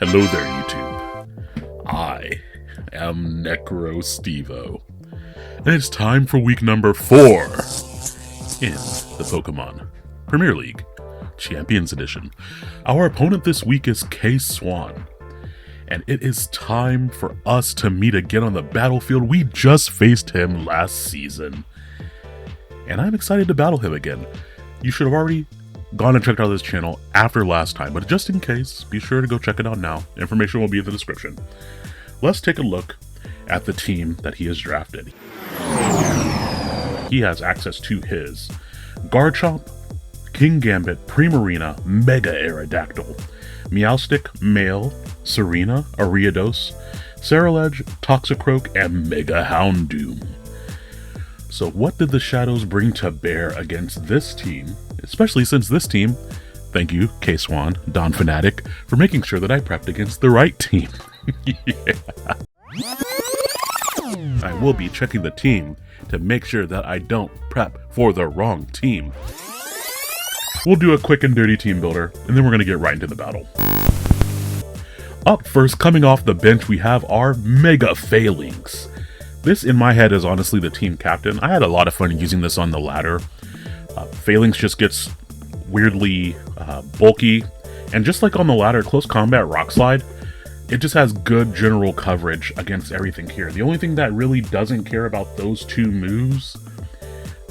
Hello there, YouTube. I am Necrostevo, and it's time for week number 4 in the Pokemon Premier League Champions Edition. Our opponent this week is K-Swan, and it is time for us to meet again on the battlefield. We just faced him last season, and I'm excited to battle him again. You should have already gone and checked out this channel after last time, but just in case, be sure to go check it out now. Information will be in the description. Let's take a look at the team that he has drafted. He has access to his Garchomp, Kingambit, Primarina, Mega Aerodactyl, Meowstic, Male, Serena, Ariados, Cerulege, Toxicroak, and Mega Houndoom. So what did the Shadows bring to bear against this team? Especially since this team, thank you K-Swan, Don Fanatic, for making sure that I prepped against the right team. Yeah. I will be checking the team to make sure that I don't prep for the wrong team. We'll do a quick and dirty team builder, and then we're going to get right into the battle. Up first, coming off the bench, we have our Mega Phalanx. This, in my head, is honestly the team captain. I had a lot of fun using this on the ladder. Phalanx just gets weirdly bulky, and just like on the ladder, Close Combat Rock Slide, it just has good general coverage against everything here. The only thing that really doesn't care about those two moves,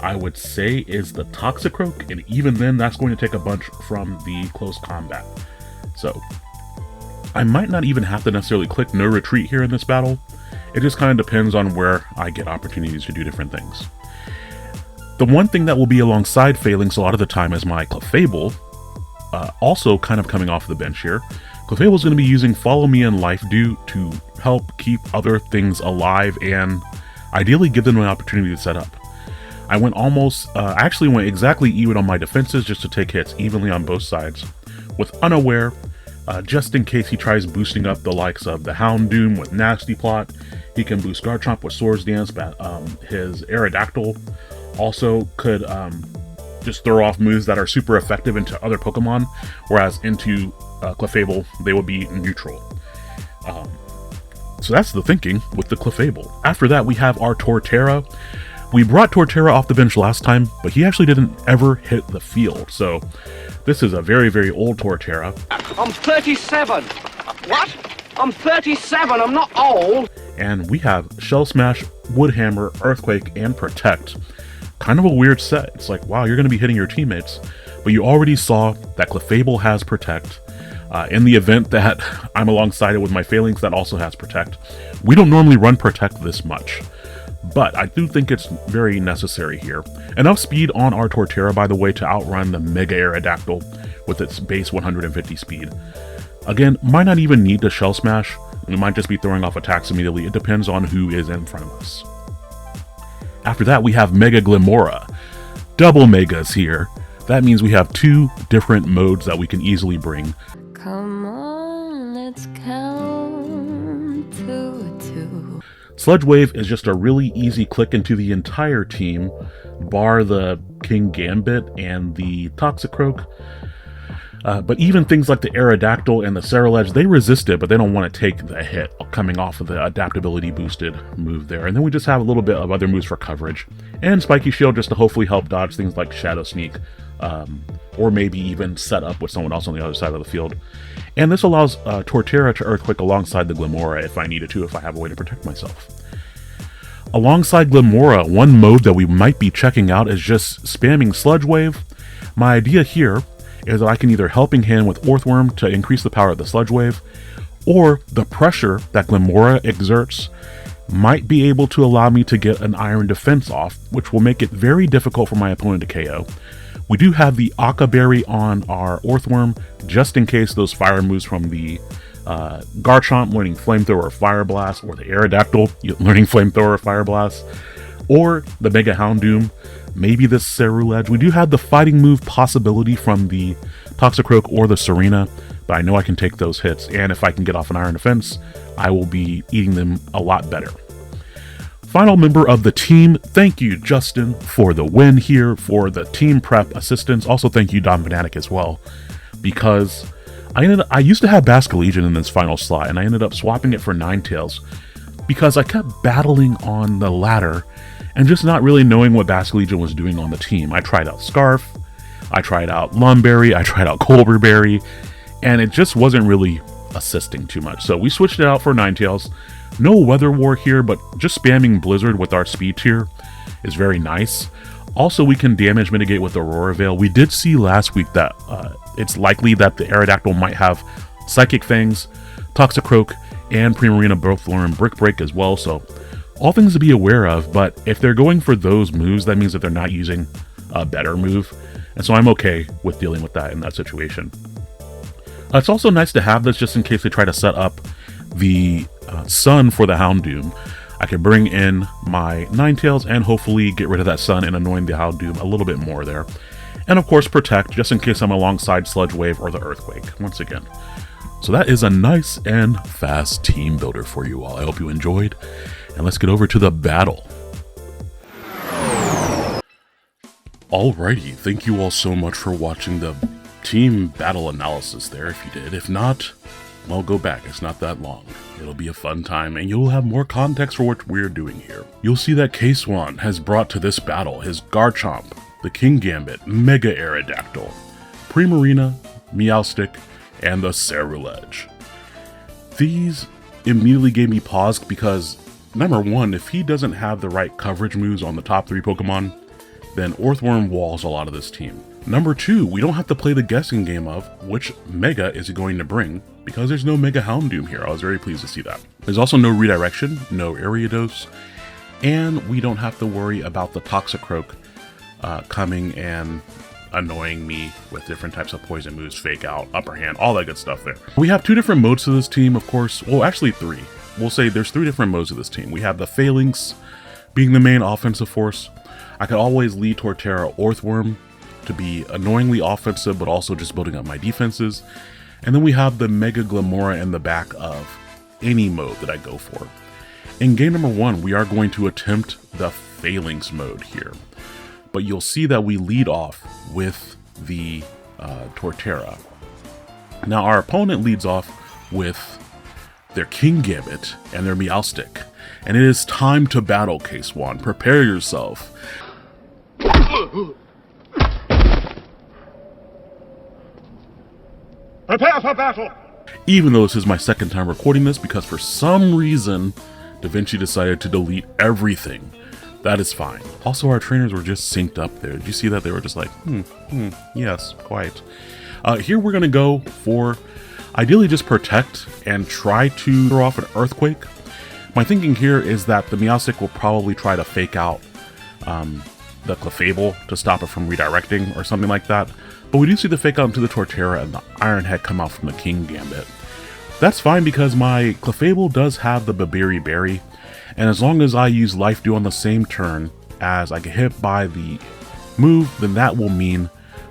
I would say, is the Toxicroak, and even then, that's going to take a bunch from the Close Combat. So, I might not even have to necessarily click No Retreat here in this battle. It just kind of depends on where I get opportunities to do different things. The one thing that will be alongside Phalanx a lot of the time is my Clefable, also kind of coming off the bench here. Clefable is going to be using Follow Me in Life Dew to help keep other things alive and ideally give them an opportunity to set up. I went I actually went exactly even on my defenses just to take hits evenly on both sides. With Unaware, just in case he tries boosting up the likes of the Houndoom with Nasty Plot, he can boost Garchomp with Swords Dance, but his Aerodactyl also could just throw off moves that are super effective into other Pokemon, whereas into Clefable, they would be neutral. So that's the thinking with the Clefable. After that, we have our Torterra. We brought Torterra off the bench last time, but he actually didn't ever hit the field, so this is a very, very old Torterra. I'm 37! What? I'm 37, I'm not old! And we have Shell Smash, Wood Hammer, Earthquake, and Protect. Kind of a weird set. It's like, wow, you're going to be hitting your teammates, but you already saw that Clefable has Protect. In the event that I'm alongside it with my Phalanx that also has Protect. We don't normally run Protect this much, but I do think it's very necessary here. Enough speed on our Torterra, by the way, to outrun the Mega Aerodactyl with its base 150 speed. Again, might not even need to Shell Smash. We might just be throwing off attacks immediately. It depends on who is in front of us. After that, we have Mega Glimmora. Double Megas here. That means we have 2 different modes that we can easily bring. Come on, let's count to 2. Sludge Wave is just a really easy click into the entire team, bar the Kingambit and the Toxicroak. But even things like the Aerodactyl and the Cerulege, they resist it, but they don't want to take the hit coming off of the adaptability boosted move there. And then we just have a little bit of other moves for coverage. And Spiky Shield just to hopefully help dodge things like Shadow Sneak, or maybe even set up with someone else on the other side of the field. And this allows Torterra to Earthquake alongside the Glimmora if I needed to, if I have a way to protect myself. Alongside Glimmora, one mode that we might be checking out is just spamming Sludge Wave. My idea here is that I can either Helping Hand with Orthworm to increase the power of the Sludge Wave, or the pressure that Glimmora exerts might be able to allow me to get an Iron Defense off, which will make it very difficult for my opponent to KO. We do have the Akka Berry on our Orthworm, just in case those fire moves from the Garchomp learning Flamethrower or Fire Blast, or the Aerodactyl learning Flamethrower or Fire Blast, or the Mega Houndoom, maybe this Cerulege. We do have the fighting move possibility from the Toxicroak or the Serena, but I know I can take those hits, and if I can get off an Iron Defense, I will be eating them a lot better. Final member of the team, thank you Justin for the win here, for the team prep assistance. Also thank you Don Fanatic as well, because I used to have Basculegion in this final slot, and I ended up swapping it for Ninetales because I kept battling on the ladder and just not really knowing what Basculegion was doing on the team. I tried out Scarf, I tried out Lumberry, I tried out Colberberry, and it just wasn't really assisting too much. So we switched it out for Ninetales. No Weather War here, but just spamming Blizzard with our speed tier is very nice. Also, we can damage mitigate with Aurora Veil. We did see last week that it's likely that the Aerodactyl might have Psychic Fangs, Toxicroak, and Primarina both learn Brick Break as well, so all things to be aware of. But if they're going for those moves, that means that they're not using a better move, and so I'm okay with dealing with that in that situation. It's also nice to have this just in case they try to set up the Sun for the Houndoom. I can bring in my Ninetales and hopefully get rid of that Sun and annoying the Houndoom a little bit more there. And of course Protect, just in case I'm alongside Sludge Wave or the Earthquake, once again. So that is a nice and fast team builder for you all. I hope you enjoyed, and let's get over to the battle. Alrighty, thank you all so much for watching the team battle analysis there, if you did. If not, well, go back, it's not that long. It'll be a fun time, and you'll have more context for what we're doing here. You'll see that K-Swan has brought to this battle his Garchomp, the Kingambit, Mega Aerodactyl, Primarina, Meowstic, and the Ceruledge. These immediately gave me pause because, number one, if he doesn't have the right coverage moves on the top 3 Pokemon, then Earthworm walls a lot of this team. Number two, we don't have to play the guessing game of which Mega is it going to bring, because there's no Mega Houndoom here. I was very pleased to see that. There's also no redirection, no Ariados, and we don't have to worry about the Toxicroak coming and annoying me with different types of poison moves, fake out, upper hand, all that good stuff there. We have 2 different modes to this team, of course. Well, actually 3. We'll say there's 3 different modes of this team. We have the Phalanx being the main offensive force. I could always lead Torterra Earthworm to be annoyingly offensive, but also just building up my defenses. And then we have the Mega Glamora in the back of any mode that I go for. In game number 1, we are going to attempt the Phalanx mode here. But you'll see that we lead off with the Torterra. Now our opponent leads off with their Kingambit and their Meowstic. And it is time to battle, K-Swan. Prepare yourself. Prepare for battle! Even though this is my second time recording this, because for some reason, DaVinci decided to delete everything. That is fine. Also, our trainers were just synced up there. Did you see that? They were just like, yes, quite. Here we're gonna go for, ideally just Protect and try to throw off an Earthquake. My thinking here is that the Meowstic will probably try to fake out the Clefable to stop it from redirecting or something like that. But we do see the fake out into the Torterra and the Iron Head come out from the Kingambit. That's fine because my Clefable does have the Babiri Berry, and as long as I use Life Dew on the same turn as I get hit by the move, then that will mean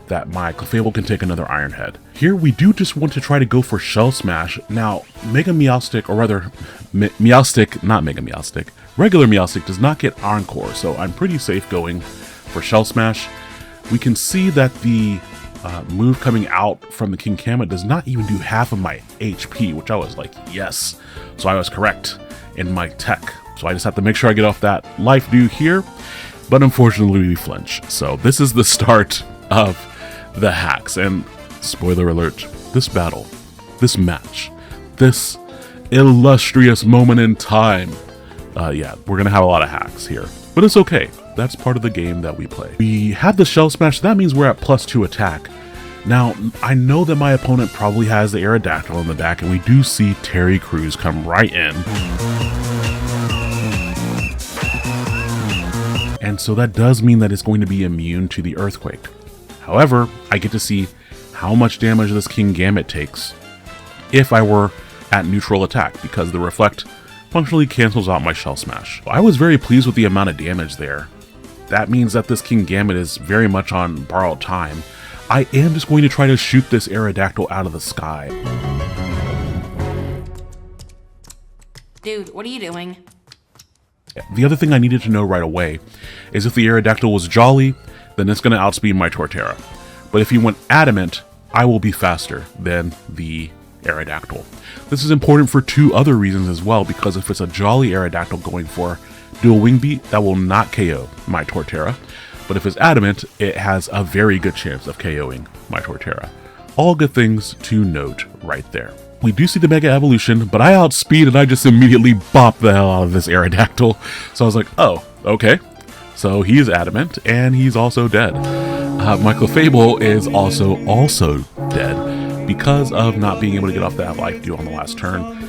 that my Clefable can take another Iron Head. Here we do just want to try to go for Shell Smash. Now, Mega Meowstic, or rather, Meowstic, not Mega Meowstic, regular Meowstic does not get Encore, so I'm pretty safe going for Shell Smash. We can see that the move coming out from the Kingambit does not even do half of my HP, which I was like, yes. So I was correct in my tech. So I just have to make sure I get off that Life Dew here, but unfortunately we flinch. So this is the start of the hacks, and spoiler alert, this battle, this match, this illustrious moment in time, yeah, we're gonna have a lot of hacks here, but it's okay. That's part of the game that we play. We have the Shell Smash, that means we're at +2 attack. Now, I know that my opponent probably has the Aerodactyl in the back, and we do see Terry Crews come right in. And so that does mean that it's going to be immune to the Earthquake. However, I get to see how much damage this Kingambit takes if I were at neutral attack, because the Reflect functionally cancels out my Shell Smash. I was very pleased with the amount of damage there. That means that this Kingambit is very much on borrowed time. I am just going to try to shoot this Aerodactyl out of the sky. Dude, what are you doing? The other thing I needed to know right away is if the Aerodactyl was Jolly, then it's going to outspeed my Torterra. But if he went Adamant, I will be faster than the Aerodactyl. This is important for two other reasons as well, because if it's a Jolly Aerodactyl going for dual wing beat, that will not KO my Torterra. But if it's adamant, it has a very good chance of KOing my Torterra. All good things to note right there. We do see the Mega Evolution, but I outspeed and I just immediately bop the hell out of this Aerodactyl. So I was like, oh, okay. So he's adamant, and he's also dead. My Clefable is also dead because of not being able to get off that life dew on the last turn.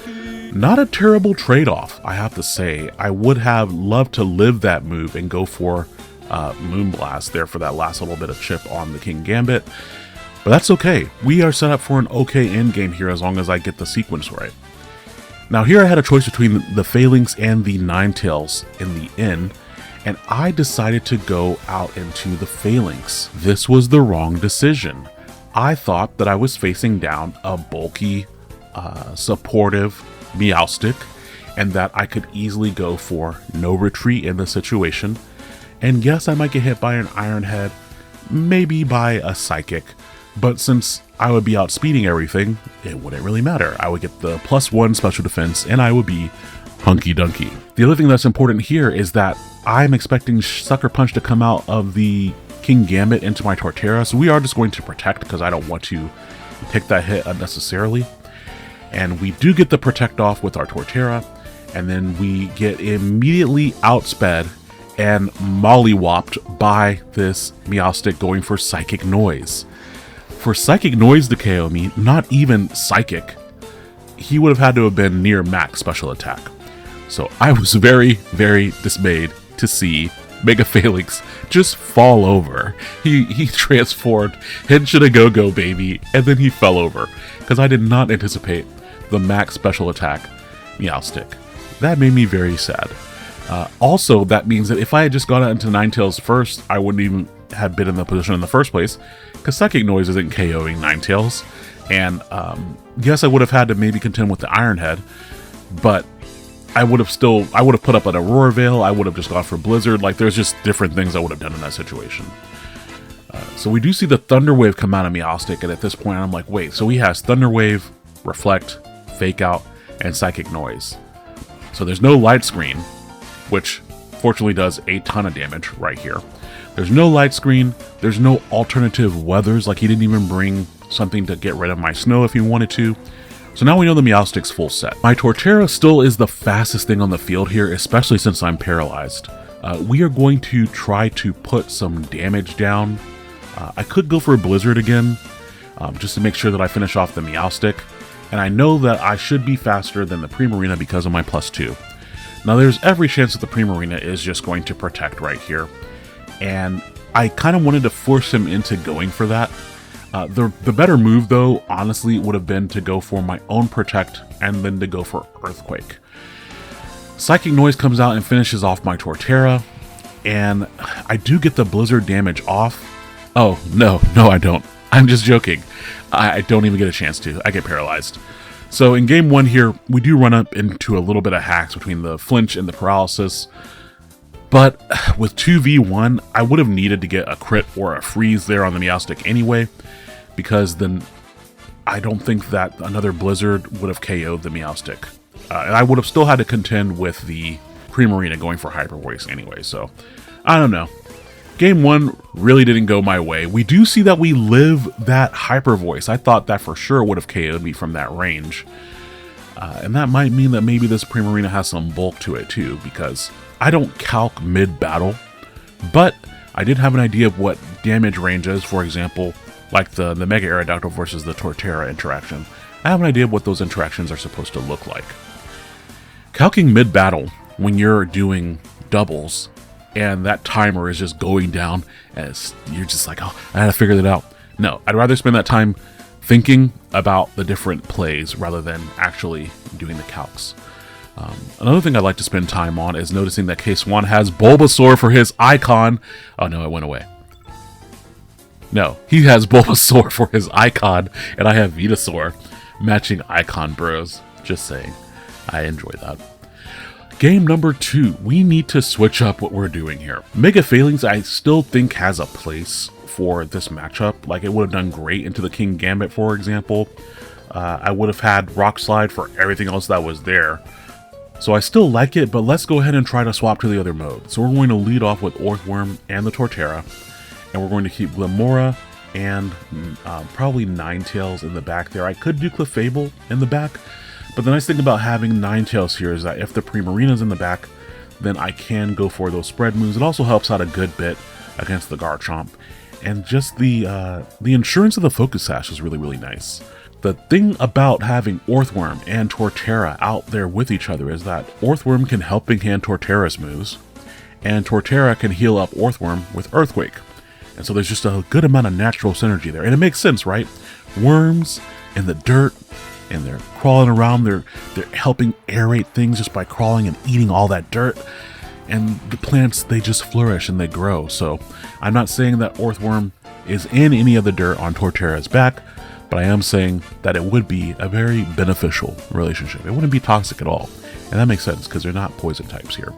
Not a terrible trade-off, I have to say. I would have loved to live that move and go for Moonblast there for that last little bit of chip on the King Gambit. But that's okay. We are set up for an okay endgame here as long as I get the sequence right. Now here I had a choice between the Phalanx and the Ninetales in the end, and I decided to go out into the Phalanx. This was the wrong decision. I thought that I was facing down a bulky, supportive Meowstic, and that I could easily go for no retreat in the situation. And yes, I might get hit by an Iron Head, maybe by a Psychic, but since I would be outspeeding everything, it wouldn't really matter. I would get the +1 special defense, and I would be hunky-dunky. The other thing that's important here is that I'm expecting Sucker Punch to come out of the King Gambit into my Torterra, so we are just going to protect because I don't want to take that hit unnecessarily. And we do get the protect off with our Torterra, and then we get immediately outsped and Molly-Whopped by this Meowstic going for Psychic Noise. For Psychic Noise to KO me, not even Psychic, he would have had to have been near max special attack. So I was very, very dismayed to see Mega Phalanx just fall over. He transformed, Henshin a go-go baby, and then he fell over, because I did not anticipate the max special attack Meowstic. That made me very sad. Also, that means that if I had just gone out into Ninetales first, I wouldn't even have been in the position in the first place, because Psychic Noise isn't KOing Ninetales. And yes, I would have had to maybe contend with the Iron Head, but I would have put up an Aurora Veil, I would have just gone for Blizzard. Like, there's just different things I would have done in that situation. So we do see the Thunder Wave come out of Meowstic, and at this point I'm like, wait, so he has Thunder Wave, Reflect, Fake Out, and Psychic Noise. So there's no Light Screen, which fortunately does a ton of damage right here. There's no Light Screen, there's no alternative weathers, like he didn't even bring something to get rid of my snow if he wanted to. So now we know the Meowstic's full set. My Torterra still is the fastest thing on the field here, especially since I'm paralyzed. We are going to try to put some damage down. I could go for a Blizzard again, just to make sure that I finish off the Meowstic. And I know that I should be faster than the Primarina because of my +2. Now there's every chance that the Primarina is just going to protect right here. And I kind of wanted to force him into going for that. The better move, though, honestly, would have been to go for my own Protect and then to go for Earthquake. Psychic Noise comes out and finishes off my Torterra, and I do get the Blizzard damage off. Oh, no, I don't. I'm just joking. I don't even get a chance to. I get paralyzed. So in game 1 here, we do run up into a little bit of hacks between the flinch and the paralysis. But with 2v1, I would have needed to get a crit or a freeze there on the Meowstic anyway, because then I don't think that another Blizzard would have KO'd the Meowstic. And I would have still had to contend with the Primarina going for Hyper Voice anyway, so I don't know. Game 1 really didn't go my way. We do see that we live that Hyper Voice. I thought that for sure would have KO'd me from that range. And that might mean that maybe this Primarina has some bulk to it too, because I don't calc mid-battle, but I did have an idea of what damage range is. For example, like the Mega Aerodactyl versus the Torterra interaction. I have an idea of what those interactions are supposed to look like. Calcing mid-battle, when you're doing doubles, and that timer is just going down, as you're just like, oh, I gotta figure that out. No, I'd rather spend that time thinking about the different plays rather than actually doing the calcs. Another thing I'd like to spend time on is noticing that K-Swan has Bulbasaur for his icon. Oh no, it went away. No, he has Bulbasaur for his icon, and I have Venusaur, matching icon bros. Just saying, I enjoy that. Game number 2, we need to switch up what we're doing here. Mega Phalanx I still think has a place for this matchup. Like, it would have done great into the King Gambit, for example. I would have had Rock Slide for everything else that was there. So I still like it, but let's go ahead and try to swap to the other mode. So we're going to lead off with Orthworm and the Torterra, and we're going to keep Glamora and probably Ninetales in the back there. I could do Clefable in the back, but the nice thing about having Ninetales here is that if the Primarina's in the back, then I can go for those spread moves. It also helps out a good bit against the Garchomp, and just the insurance of the Focus Sash is really, really nice. The thing about having Orthworm and Torterra out there with each other is that Orthworm can helping hand Torterra's moves, and Torterra can heal up Orthworm with Earthquake. And so there's just a good amount of natural synergy there. And it makes sense, right? Worms in the dirt, and they're crawling around, they're helping aerate things just by crawling and eating all that dirt. And the plants, they just flourish and they grow. So I'm not saying that Orthworm is in any of the dirt on Torterra's back, but I am saying that it would be a very beneficial relationship. It wouldn't be toxic at all. And that makes sense because they're not poison types here.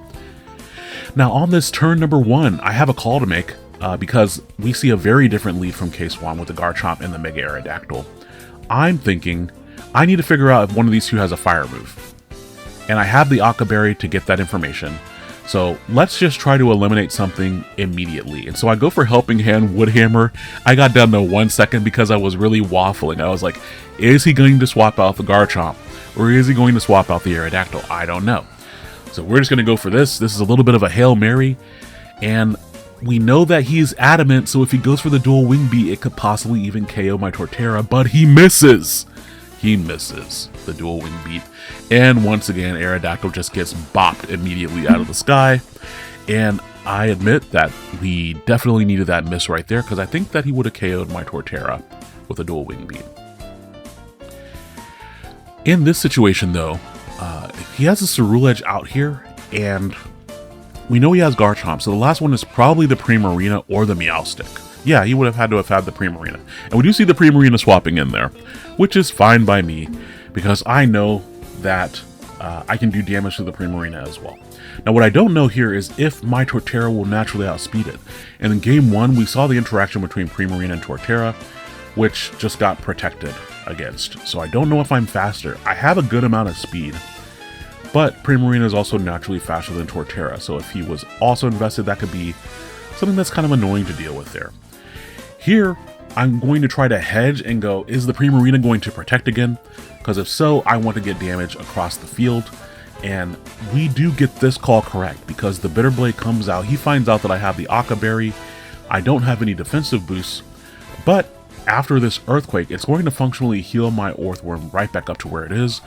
Now on this turn number 1, I have a call to make because we see a very different lead from K-Swan with the Garchomp and the Mega Aerodactyl. I'm thinking I need to figure out if one of these two has a fire move. And I have the Aqua Berry to get that information. So let's just try to eliminate something immediately. And so I go for Helping Hand Woodhammer. I got down to 1 second because I was really waffling. I was like, is he going to swap out the Garchomp? Or is he going to swap out the Aerodactyl? I don't know. So we're just going to go for this. This is a little bit of a Hail Mary. And we know that he's adamant, so if he goes for the dual Wing Beat, it could possibly even KO my Torterra, but he misses. He misses the dual Wing Beat. And once again, Aerodactyl just gets bopped immediately out of the sky. And I admit that we definitely needed that miss right there, because I think that he would have KO'd my Torterra with a dual Wing Beat. In this situation, though, he has a Ceruledge out here, and we know he has Garchomp, so the last one is probably the Primarina or the Meowstic. Yeah, he would have had to have had the Primarina. And we do see the Primarina swapping in there, which is fine by me, because I know that I can do damage to the Primarina as well. Now, what I don't know here is if my Torterra will naturally outspeed it. And in Game 1, we saw the interaction between Primarina and Torterra, which just got protected against. So I don't know if I'm faster. I have a good amount of speed, but Primarina is also naturally faster than Torterra, so if he was also invested, that could be something that's kind of annoying to deal with there. Here, I'm going to try to hedge and go, is the Primarina going to protect again? Because if so, I want to get damage across the field, and we do get this call correct, because the Bitter Blade comes out, he finds out that I have the Aqua Berry, I don't have any defensive boosts, but after this Earthquake, it's going to functionally heal my Orthworm right back up to where it is.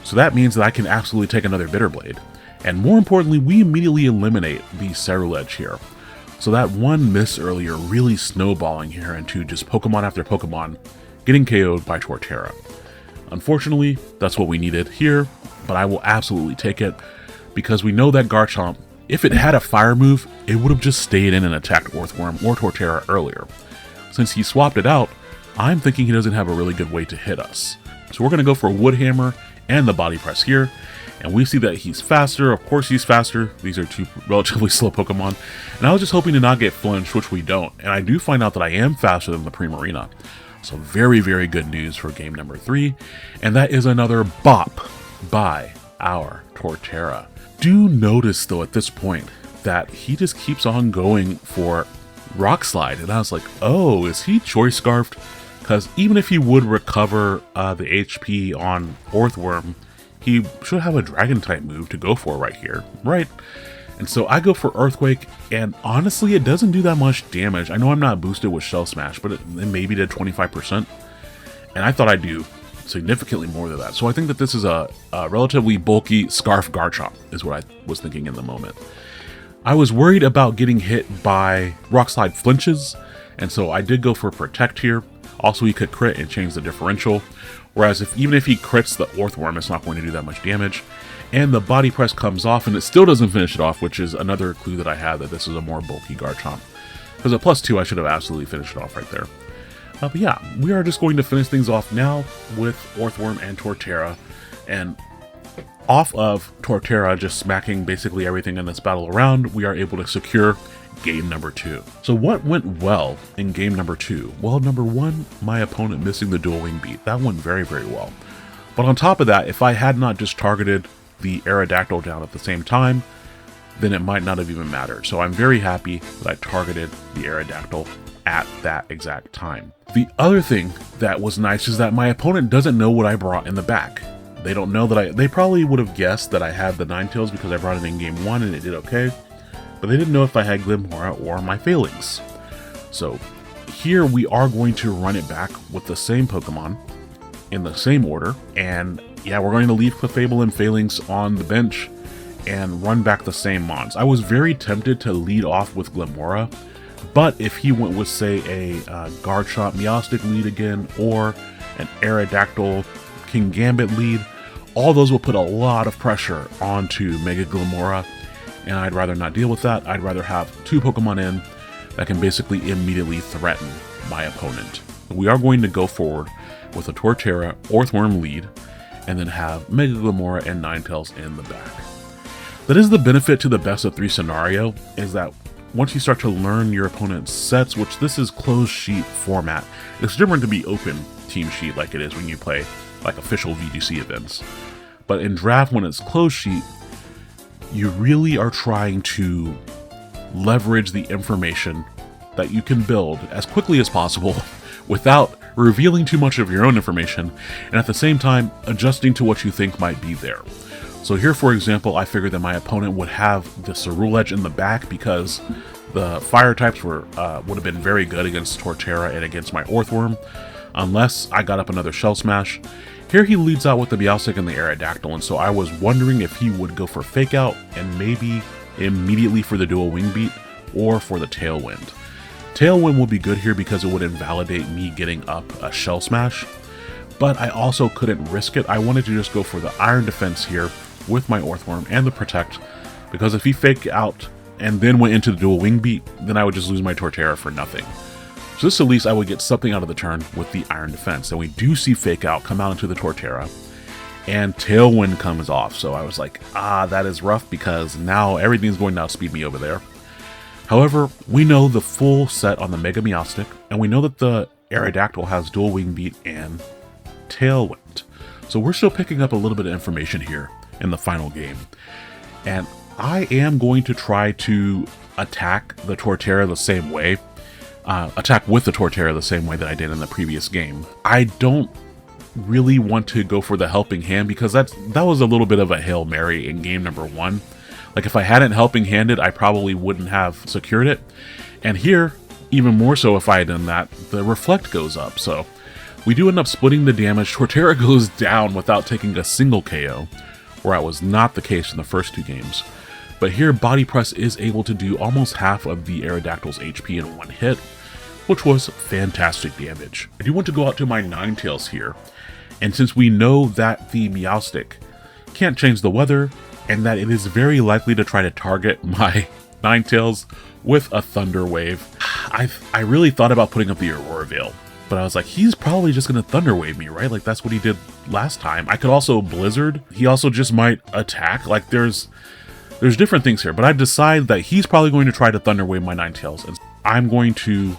So that means that I can absolutely take another Bitter Blade. And more importantly, we immediately eliminate the Ceruledge here. So that one miss earlier really snowballing here into just Pokemon after Pokemon getting KO'd by Torterra. Unfortunately, that's what we needed here, but I will absolutely take it, because we know that Garchomp, if it had a fire move, it would have just stayed in and attacked Orthworm or Torterra earlier. Since he swapped it out, I'm thinking he doesn't have a really good way to hit us. So we're going to go for Woodhammer and the Body Press here, and we see that he's faster. Of course he's faster. These are two relatively slow Pokemon, and I was just hoping to not get flinched, which we don't, and I do find out that I am faster than the Primarina. So very, very good news for game number 3, and that is another bop by our Torterra. Do notice though at this point that he just keeps on going for Rock Slide, and I was like, oh, is he Choice Scarfed? Because even if he would recover the HP on Orthworm, he should have a Dragon type move to go for right here, right? And so I go for Earthquake, and honestly, it doesn't do that much damage. I know I'm not boosted with Shell Smash, but it maybe did 25%, and I thought I'd do significantly more than that. So I think that this is a relatively bulky Scarf Garchomp, is what I was thinking in the moment. I was worried about getting hit by Rock Slide flinches, and so I did go for Protect here. Also, he could crit and change the differential, whereas even if he crits the Orthworm, it's not going to do that much damage. And the Body Press comes off, and it still doesn't finish it off, which is another clue that I had that this is a more bulky Garchomp. Because at +2, I should have absolutely finished it off right there. But yeah, we are just going to finish things off now with Orthworm and Torterra. And off of Torterra just smacking basically everything in this battle around, we are able to secure game number 2. So what went well in game number 2? Well, number 1, my opponent missing the dual wing beat. That went very, very well. But on top of that, if I had not just targeted the Aerodactyl down at the same time, then it might not have even mattered. So I'm very happy that I targeted the Aerodactyl at that exact time. The other thing that was nice is that my opponent doesn't know what I brought in the back. They don't know that they probably would have guessed that I had the Ninetales because I brought it in game 1 and it did okay, but they didn't know if I had Glimmora or my Failings. So here we are going to run it back with the same Pokemon in the same order, and yeah, we're going to leave Clefable and Failings on the bench and run back the same mons. I was very tempted to lead off with Glimmora, but if he went with, say, a Garchomp Meowstic lead again, or an Aerodactyl King Gambit lead, all those will put a lot of pressure onto Mega Glimmora, and I'd rather not deal with that. I'd rather have 2 Pokemon in that can basically immediately threaten my opponent. We are going to go forward with a Torterra Earthworm lead, and then have Mega Glimmora and Ninetales in the back. That is the benefit to the best of 3 scenario, is that once you start to learn your opponent's sets, which this is closed sheet format, it's different to be open team sheet like it is when you play like official VGC events. But in draft, when it's closed sheet, you really are trying to leverage the information that you can build as quickly as possible without revealing too much of your own information, and at the same time adjusting to what you think might be there. So here, for example, I figured that my opponent would have the Ceruledge in the back because the fire types would have been very good against Torterra and against my Earthworm, unless I got up another Shell Smash. Here he leads out with the Meowstic and the Aerodactyl, and so I was wondering if he would go for Fake Out and maybe immediately for the Dual Wing Beat or for the Tailwind. Tailwind would be good here because it would invalidate me getting up a Shell Smash, but I also couldn't risk it. I wanted to just go for the Iron Defense here with my Earthworm and the Protect, because if he Fake Out and then went into the Dual Wing Beat, then I would just lose my Torterra for nothing. So this, at least I would get something out of the turn with the Iron Defense. And we do see Fake Out come out into the Torterra, and Tailwind comes off. So I was like, that is rough because now everything's going to outspeed me over there. However, we know the full set on the Mega Meowstic, and we know that the Aerodactyl has Dual Wing Beat and Tailwind. So we're still picking up a little bit of information here in the final game. And I am going to try to attack the Torterra the same way. Attack with the Torterra the same way that I did in the previous game. I don't really want to go for the Helping Hand because that was a little bit of a Hail Mary in game number 1. Like if I hadn't Helping Handed, I probably wouldn't have secured it. And here, even more so if I had done that, the Reflect goes up. So we do end up splitting the damage. Torterra goes down without taking a single KO, where that was not the case in the first 2 games. But here, Body Press is able to do almost half of the Aerodactyl's HP in one hit, which was fantastic damage. I do want to go out to my Ninetales here, and since we know that the Meowstic can't change the weather, and that it is very likely to try to target my Ninetales with a Thunder Wave, I really thought about putting up the Aurora Veil, but I was like, he's probably just going to Thunder Wave me, right? Like that's what he did last time. I could also Blizzard. He also just might attack. Like there's different things here, but I decided that he's probably going to try to Thunder Wave my Ninetales, and I'm going to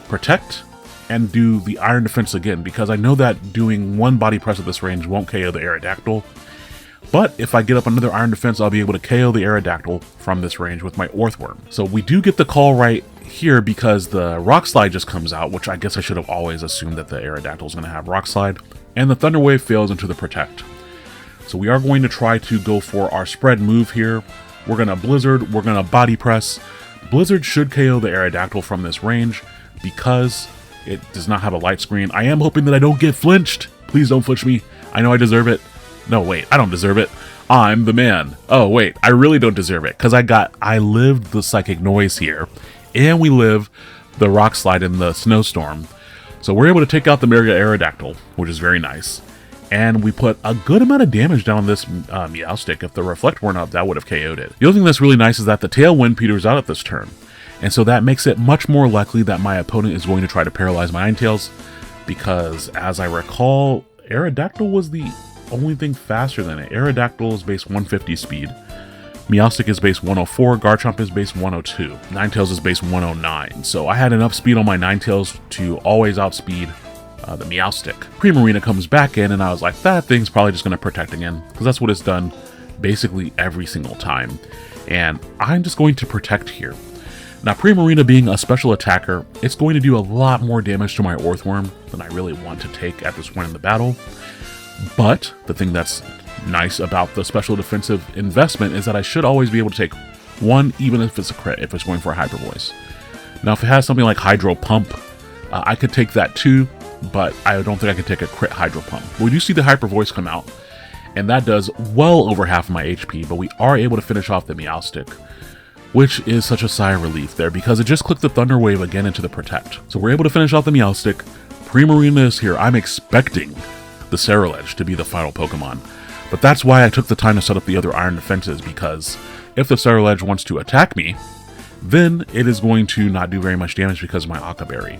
Protect and do the Iron Defense again, because I know that doing 1 Body Press at this range won't KO the Aerodactyl. But if I get up another Iron Defense, I'll be able to KO the Aerodactyl from this range with my Earthworm. So we do get the call right here because the Rock Slide just comes out, which I guess I should have always assumed that the Aerodactyl is going to have Rock Slide, and the Thunder Wave fails into the Protect. So we are going to try to go for our spread move here. We're going to Blizzard, we're going to Body Press. Blizzard should KO the Aerodactyl from this range, because it does not have a light screen. I am hoping that I don't get flinched. Please don't flinch me. I know I deserve it. No, wait, I don't deserve it. I'm the man. Oh, wait, I really don't deserve it, because I lived the Psychic Noise here, and we live the Rock Slide in the Snowstorm. So we're able to take out the Mega Aerodactyl, which is very nice. And we put a good amount of damage down on this Meowstic. If the Reflect weren't up, that would have KO'd it. The other thing that's really nice is that the Tailwind peters out at this turn. And so that makes it much more likely that my opponent is going to try to paralyze my Ninetales, because as I recall, Aerodactyl was the only thing faster than it. Aerodactyl is base 150 speed, Meowstic is base 104, Garchomp is base 102, Ninetales is base 109. So I had enough speed on my Ninetales to always outspeed the Meowstic. Primarina comes back in, and I was like, that thing's probably just going to protect again, because that's what it's done basically every single time. And I'm just going to protect here. Now, Primarina being a special attacker, it's going to do a lot more damage to my Orthworm than I really want to take at this point in the battle. But the thing that's nice about the special defensive investment is that I should always be able to take one, even if it's a crit, if it's going for a Hyper Voice. Now, if it has something like Hydro Pump, I could take that too, but I don't think I could take a crit Hydro Pump. We do see the Hyper Voice come out, and that does well over half of my HP, but we are able to finish off the Meowstic, which is such a sigh of relief there, because it just clicked the Thunder Wave again into the Protect. So we're able to finish off the Meowstic. Primarina is here. I'm expecting the Ceruledge to be the final Pokemon, but that's why I took the time to set up the other Iron Defenses, because if the Ceruledge wants to attack me, then it is going to not do very much damage because of my Aqua Berry.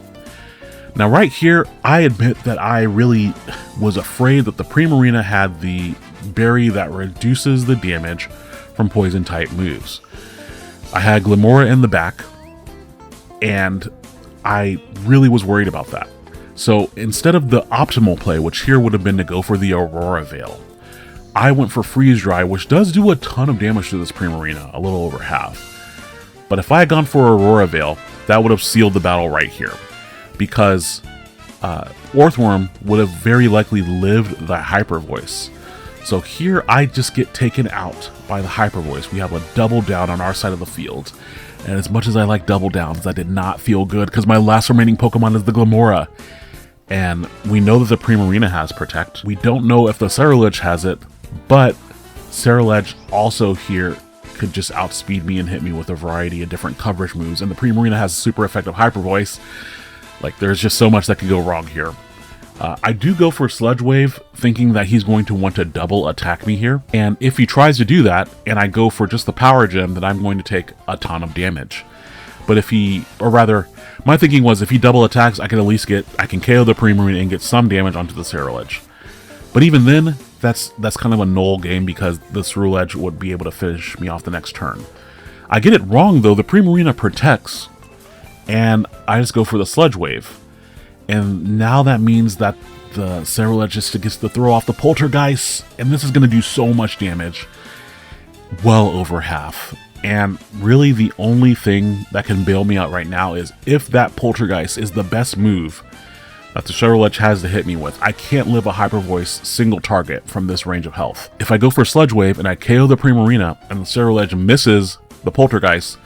Now right here, I admit that I really was afraid that the Primarina had the berry that reduces the damage from poison type moves. I had Glimmora in the back, and I really was worried about that. So instead of the optimal play, which here would have been to go for the Aurora Veil, I went for Freeze Dry, which does do a ton of damage to this Primarina, a little over half. But if I had gone for Aurora Veil, that would have sealed the battle right here, because Orthworm would have very likely lived the Hyper Voice. So here I just get taken out by the Hyper Voice. We have a double down on our side of the field. And as much as I like double downs, that did not feel good because my last remaining Pokemon is the Glimmora. And we know that the Primarina has Protect. We don't know if the Ceruledge has it, but Ceruledge also here could just outspeed me and hit me with a variety of different coverage moves. And the Primarina has super effective Hyper Voice. Like, there's just so much that could go wrong here. I do go for Sludge Wave, thinking that he's going to want to double attack me here. And if he tries to do that, and I go for just the Power Gem, then I'm going to take a ton of damage. But if he, or rather, my thinking was if he double attacks, I can at least I can KO the Primarina and get some damage onto the Ceruledge. But even then, that's kind of a null game because the Ceruledge would be able to finish me off the next turn. I get it wrong though, the Primarina protects, and I just go for the Sludge Wave. And now that means that the Ceruledge just gets to throw off the Poltergeist, and this is going to do so much damage. Well over half. And really the only thing that can bail me out right now is if that Poltergeist is the best move that the Ceruledge has to hit me with. I can't live a Hyper Voice single target from this range of health. If I go for Sludge Wave and I KO the Primarina and the Ceruledge misses the Poltergeist,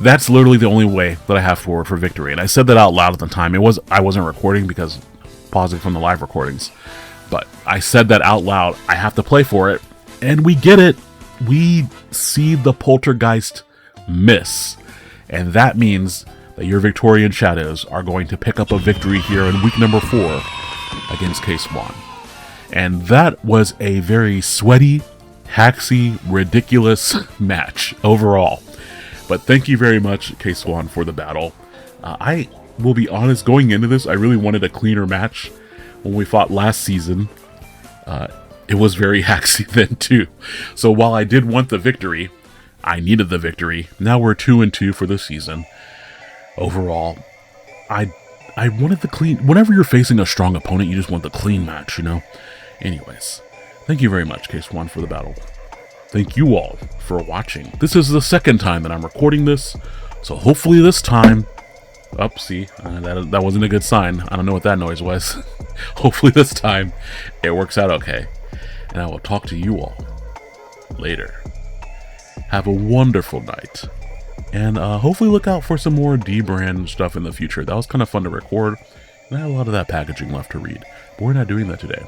that's literally the only way that I have for victory. And I said that out loud at the time. I wasn't recording because pausing from the live recordings. But I said that out loud. I have to play for it. And we get it. We see the Poltergeist miss. And that means that your Victorian Shadows are going to pick up a victory here in week number 4 against K-Swan. And that was a very sweaty, haxy, ridiculous match overall. But thank you very much, K-Swan, for the battle. I will be honest, going into this, I really wanted a cleaner match. When we fought last season, it was very haxy then too. So while I did want the victory, I needed the victory. Now we're 2-2 for the season. Overall, I wanted the clean. Whenever you're facing a strong opponent, you just want the clean match, you know? Anyways, thank you very much, K-Swan, for the battle. Thank you all for watching. This is the second time that I'm recording this, so hopefully this time... Oh, see, that wasn't a good sign. I don't know what that noise was. Hopefully this time it works out okay. And I will talk to you all later. Have a wonderful night. And hopefully look out for some more D-brand stuff in the future. That was kind of fun to record. And I had a lot of that packaging left to read. But we're not doing that today.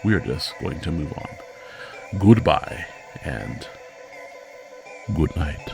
We are just going to move on. Goodbye. And good night.